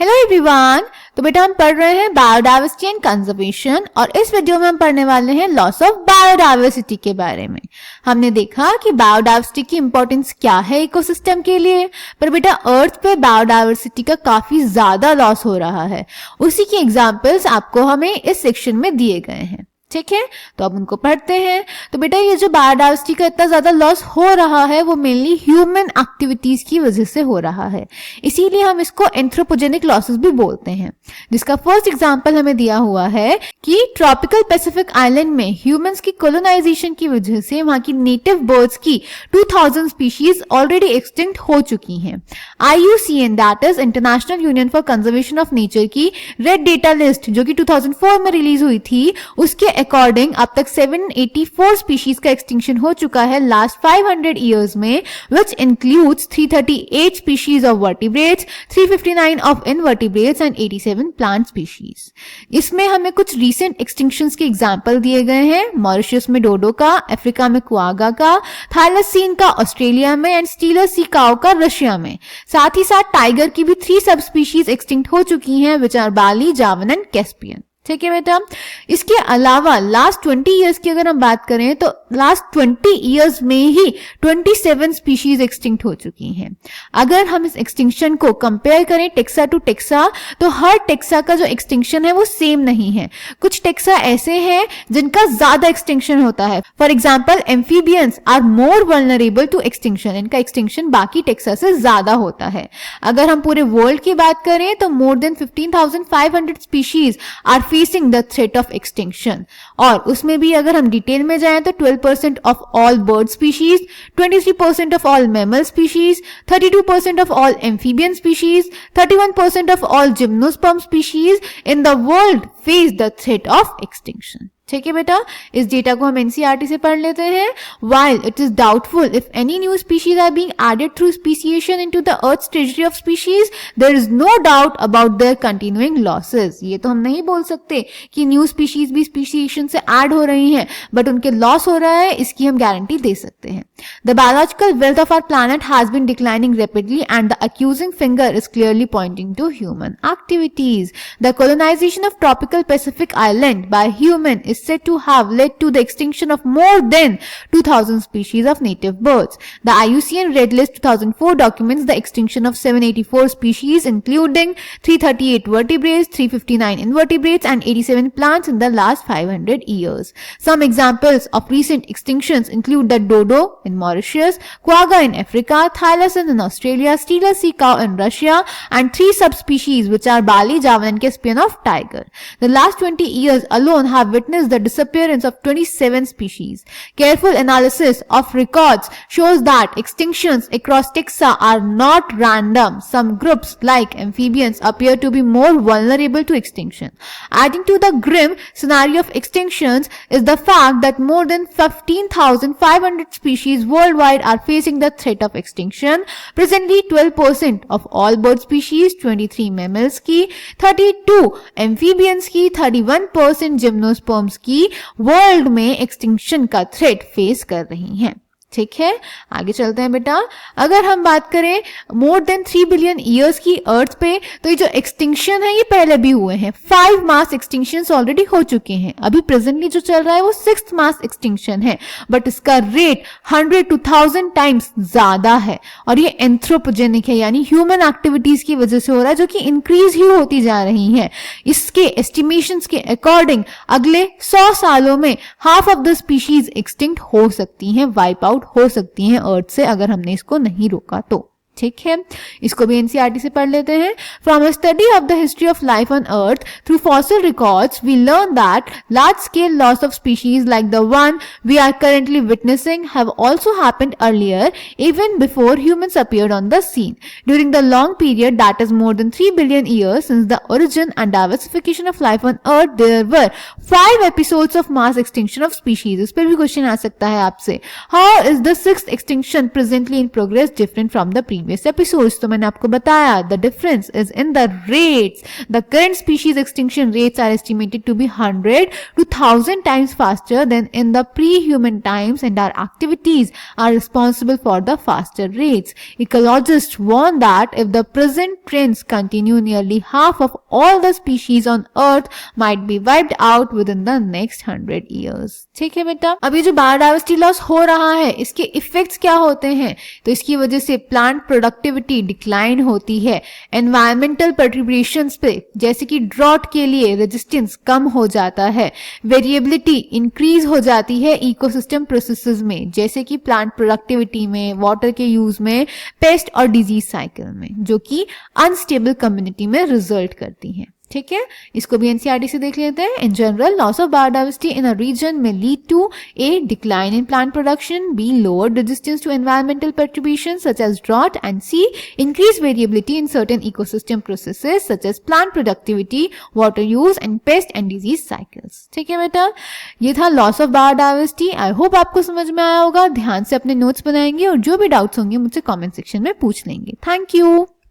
Hello everyone. तो बेटा हम पढ़ रहे हैं बायोडाइवर्सिटी एंड कंजर्वेशन और इस वीडियो में हम पढ़ने वाले हैं लॉस ऑफ बायोडाइवर्सिटी के बारे में। हमने देखा कि बायोडाइवर्सिटी की इंपॉर्टेंस क्या है इकोसिस्टम के लिए, पर बेटा अर्थ पे बायोडाइवर्सिटी का काफी ज्यादा लॉस हो रहा है। उसी की एग्जांपल्स आपको हमें इस सेक्शन में दिए गए हैं, ठीक है। तो अब उनको पढ़ते हैं। तो बेटा ये जो बायोडाइवर्सिटी का इतना ज्यादा लॉस हो रहा है वो मेनली ह्यूमन एक्टिविटीज की वजह से हो रहा है, इसीलिए हम इसको एंथ्रोपोजेनिक लॉसेस भी बोलते हैं। जिसका फर्स्ट एग्जांपल हमें दिया हुआ है कि ट्रॉपिकल पैसिफिक आइलैंड में ह्यूमंस की कोलोनाइजेशन की वजह से वहां की नेटिव बर्ड्स की 2000 स्पीशीज ऑलरेडी एक्सटिंक्ट हो चुकी हैं। IUCN that is international union for conservation of nature की रेड डेटा लिस्ट जो कि 2004 में रिलीज हुई थी, उसके अकॉर्डिंग अब तक 784 स्पीशीज का एक्सटिंक्शन हो चुका है लास्ट 500 इयर्स में, which includes 338 species of vertebrates, 359 of invertebrates and 87 plant species. इसमें हमें कुछ रीसेंट एक्सटिंक्शंस के एग्जांपल दिए गए हैं। मॉरिशस में डोडो का, अफ्रीका में क्वागा का, थाइलसीन का ऑस्ट्रेलिया में एंड स्टीलर सी काउ का रशिया में। साथ ही साथ टाइगर की भी 3 सब स्पीशीज एक्सटिंक्ट हो चुकी हैं विच आर बाली, जावन एंड कैस्पियन, ठीक है बेटा। इसके अलावा लास्ट 20 इयर्स की अगर हम बात करें तो लास्ट 20 इयर्स में ही 27 स्पीशीज एक्सटिंक्ट हो चुकी हैं। अगर हम इस एक्सटिंक्शन को कंपेयर करें टेक्सा टू टेक्सा तो हर टेक्सा का जो एक्सटिंक्शन है वो सेम नहीं है। कुछ टेक्सा ऐसे हैं जिनका ज्यादा एक्सटिंक्शन होता है। For example amphibians are more vulnerable to extinction, इनका एक्सटिंक्शन बाकी टेक्सा से ज्यादा होता है। अगर हम पूरे वर्ल्ड की बात करें तो more than 15,500 species are facing the threat of extinction, और उसमें भी अगर हम डिटेल में जाएं तो 12% of all bird species, 23% of all mammal species, 32% of all amphibian species, 31% of all gymnosperm species in the world face the threat of extinction, ठीक है बेटा। इस डेटा को हम एनसीईआरटी से पढ़ लेते हैं। While it is doubtful if any new species are being added through speciation into the Earth's treasury of species, there is no doubt about their continuing losses. ये तो हम नहीं बोल सकते कि न्यू स्पीशीज भी स्पीशिएशन से ऐड हो रही हैं, बट उनके लॉस हो रहा है, इसकी हम गारंटी दे सकते हैं। The biological wealth of our planet has been declining rapidly, and the accusing finger is clearly pointing to human activities. The colonization of tropical Pacific island by human is said to have led to the extinction of more than 2,000 species of native birds. The IUCN Red List 2004 documents the extinction of 784 species, including 338 vertebrates, 359 invertebrates, and 87 plants in the last 500 years. Some examples of recent extinctions include the dodo in Mauritius, quagga in Africa, thylacine in Australia, steelers sea cow in Russia, and 3 subspecies which are Bali, Javan, and Caspian of tiger. The last 20 years alone have witnessed the disappearance of 27 species. Careful analysis of records shows that extinctions across taxa are not random. Some groups like amphibians appear to be more vulnerable to extinction. Adding to the grim scenario of extinctions is the fact that more than 15,500 species worldwide are facing the threat of extinction. Presently 12% of all bird species, 23 mammals की, 32 amphibians की, 31% gymnosperms की world में extinction का threat face कर रही हैं, ठीक है। आगे चलते हैं बेटा। अगर हम बात करें मोर देन 3 बिलियन ईयर्स की अर्थ पे, तो ये जो एक्सटिंक्शन है ये पहले भी हुए हैं। 5 मास एक्सटिंक्शंस ऑलरेडी हो चुके हैं। अभी प्रेजेंटली जो चल रहा है वो 6th मास एक्सटिंक्शन है, बट इसका रेट 100 to 1000 टाइम्स ज्यादा है, और ये एंथ्रोपोजेनिक है, यानी ह्यूमन एक्टिविटीज की वजह से हो रहा है, जो कि इंक्रीज ही होती जा रही है। इसके एस्टिमेशंस के अकॉर्डिंग अगले 100 सालों में half of the species extinct हो सकती हैं, वाइप आउट हो सकती हैं अर्थ से, अगर हमने इसको नहीं रोका तो, ठीक है। इसको भी एनसीईआरटी से पढ़ लेते हैं। From a study of the history of life on earth through fossil records we learn that large scale loss of species like the one we are currently witnessing have also happened earlier even before humans appeared on the scene. During the long period that is more than 3 billion years since the origin and diversification of life on earth there were 5 episodes of mass extinction of species. इस पर भी question आ सकता है आपसे। How is the 6th extinction presently in progress different from the previous episodes. तो मैंने आपको बताया the difference is in the rates. The current species extinction rates are estimated to be 100 to 1000 times faster than in the pre-human times, and our activities are responsible for the faster rates. Ecologists warn that if the present trends continue, nearly half of all the species on earth might be wiped out within the next 100 years. ठीक है बेटा, अब ये जो biodiversity loss हो रहा है इसके इफेक्ट्स क्या होते हैं? तो इसकी वजह से प्लांट प्रोडक्टिविटी डिक्लाइन होती है, एनवायरमेंटल पर्टर्बेशंस पे जैसे कि ड्रॉट के लिए रेजिस्टेंस कम हो जाता है, वेरिएबिलिटी इंक्रीज हो जाती है इकोसिस्टम प्रोसेसेस में जैसे कि प्लांट प्रोडक्टिविटी में, वाटर के यूज में, पेस्ट और डिजीज साइकिल में, जो कि अनस्टेबल कम्युनिटी में रिजल्ट करती है। ठीक है, इसको भी एनसीईआरटी से देख लेते हैं। In general loss of biodiversity in a region में lead to a decline in plant production, B lower resistance to environmental perturbation such as drought, and C increase variability in certain ecosystem processes such as plant productivity, water use and pest and disease cycles. ठीक है बेटा, ये था loss of biodiversity. I hope आपको समझ में आया होगा। ध्यान से अपने नोट्स बनाएंगे और जो भी डाउट्स होंगे मुझसे कॉमेंट सेक्शन में पूछ लेंगे। Thank you.